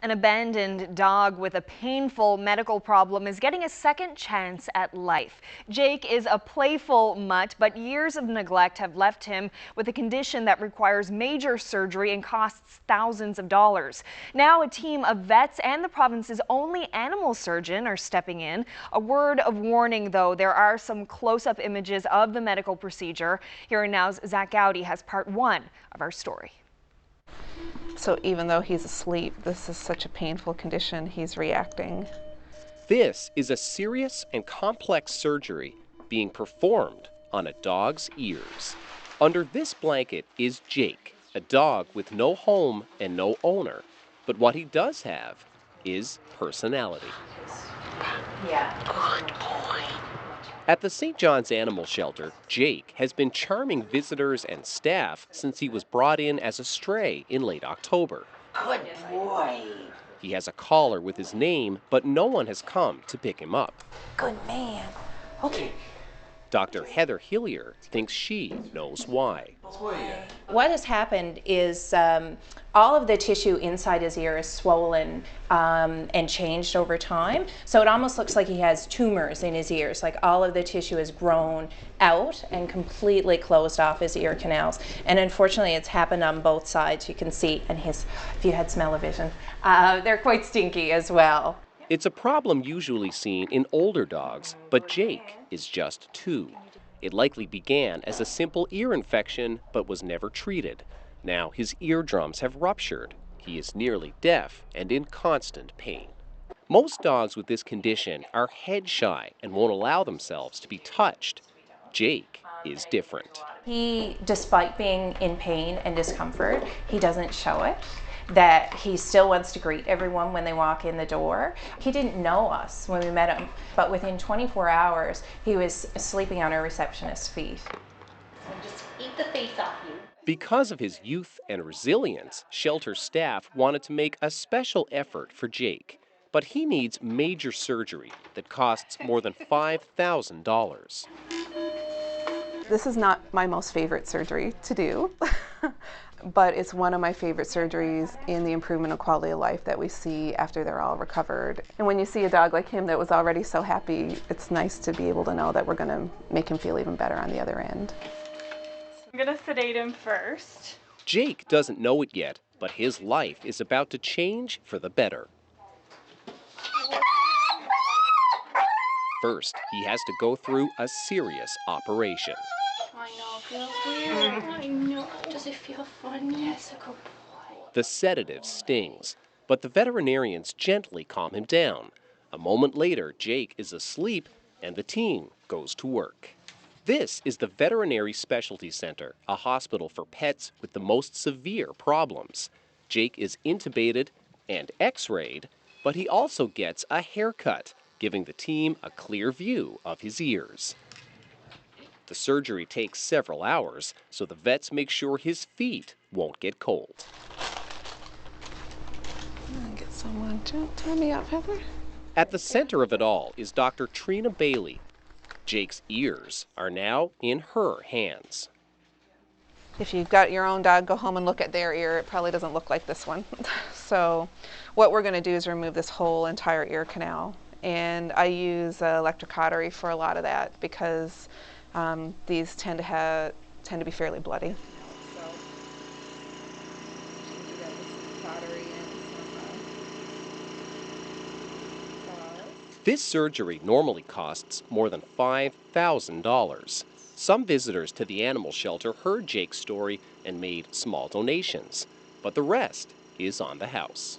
An abandoned dog with a painful medical problem is getting a second chance at life. Jake is a playful mutt, but years of neglect have left him with a condition that requires major surgery and costs thousands of dollars. Now a team of vets and the province's only animal surgeon are stepping in. A word of warning though, there are some close-up images of the medical procedure. Here and Now's Zach Gowdy has part one of our story. So even though he's asleep, this is such a painful condition, he's reacting. This is a serious and complex surgery being performed on a dog's ears. Under this blanket is Jake, a dog with no home and no owner. But what he does have is personality. Yeah. Good boy. At the St. John's Animal Shelter, Jake has been charming visitors and staff since he was brought in as a stray in late October. Good boy. He has a collar with his name, but no one has come to pick him up. Good man. Okay. Dr. Heather Hillier thinks she knows why. What has happened is all of the tissue inside his ear is swollen and changed over time. So it almost looks like he has tumors in his ears, like all of the tissue has grown out and completely closed off his ear canals. And unfortunately, it's happened on both sides. You can see, and if you had smell-o-vision, they're quite stinky as well. It's a problem usually seen in older dogs, but Jake is just 2. It likely began as a simple ear infection, but was never treated. Now his eardrums have ruptured. He is nearly deaf and in constant pain. Most dogs with this condition are head shy and won't allow themselves to be touched. Jake is different. He, despite being in pain and discomfort, he doesn't show it. That he still wants to greet everyone when they walk in the door. He didn't know us when we met him, but within 24 hours, he was sleeping on our receptionist's feet. So just eat the face off you. Because of his youth and resilience, shelter staff wanted to make a special effort for Jake. But he needs major surgery that costs more than $5,000. This is not my most favorite surgery to do, but it's one of my favorite surgeries in the improvement of quality of life that we see after they're all recovered. And when you see a dog like him that was already so happy, it's nice to be able to know that we're going to make him feel even better on the other end. I'm going to sedate him first. Jake doesn't know it yet, but his life is about to change for the better. First, he has to go through a serious operation. I know, it feels weird. I know. Does it feel funny? Yes, a good boy. The sedative stings, but the veterinarians gently calm him down. A moment later, Jake is asleep and the team goes to work. This is the Veterinary Specialty Center, a hospital for pets with the most severe problems. Jake is intubated and x-rayed, but he also gets a haircut, giving the team a clear view of his ears. The surgery takes several hours, so the vets make sure his feet won't get cold. Get someone to turn me up, Heather. At the center of it all is Dr. Trina Bailey. Jake's ears are now in her hands. If you've got your own dog, go home and look at their ear. It probably doesn't look like this one. So what we're going to do is remove this whole entire ear canal. And I use electrocautery for a lot of that because these tend to be fairly bloody. So you can do that with some cautery and some This surgery normally costs more than $5,000. Some visitors to the animal shelter heard Jake's story and made small donations, but the rest is on the house.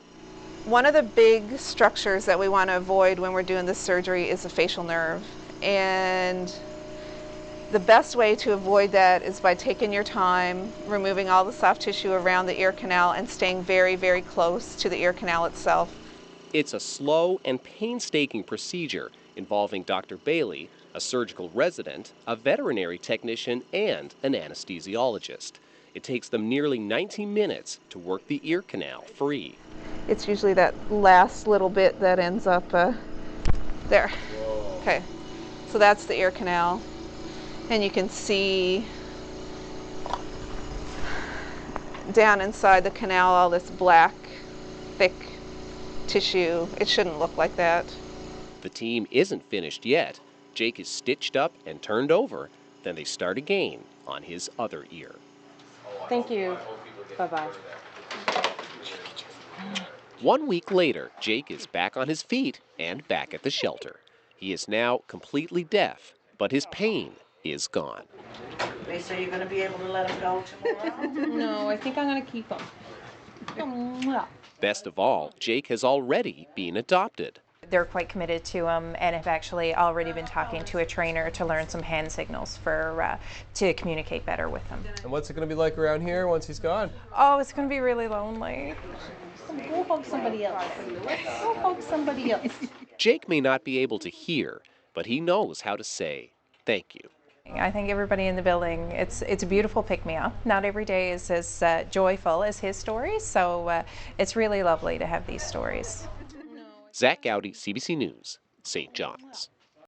One of the big structures that we want to avoid when we're doing this surgery is the facial nerve. And the best way to avoid that is by taking your time, removing all the soft tissue around the ear canal and staying very, very close to the ear canal itself. It's a slow and painstaking procedure involving Dr. Bailey, a surgical resident, a veterinary technician, and an anesthesiologist. It takes them nearly 90 minutes to work the ear canal free. It's usually that last little bit that ends up there. Whoa. Okay, so that's the ear canal. And you can see down inside the canal all this black, thick tissue. It shouldn't look like that. The team isn't finished yet. Jake is stitched up and turned over. Then they start again on his other ear. Thank you. Bye-bye. 1 week later, Jake is back on his feet and back at the shelter. He is now completely deaf, but his pain is gone. So you're going to be able to let him go tomorrow? No, I think I'm going to keep him. Best of all, Jake has already been adopted. They're quite committed to him and have actually already been talking to a trainer to learn some hand signals for to communicate better with him. And what's it going to be like around here once he's gone? Oh, it's going to be really lonely. Go hug somebody else. Go hug somebody else. Jake may not be able to hear, but he knows how to say thank you. I think everybody in the building, it's a beautiful pick-me-up. Not every day is as joyful as his stories, so it's really lovely to have these stories. Zach Gowdy, CBC News, St. John's.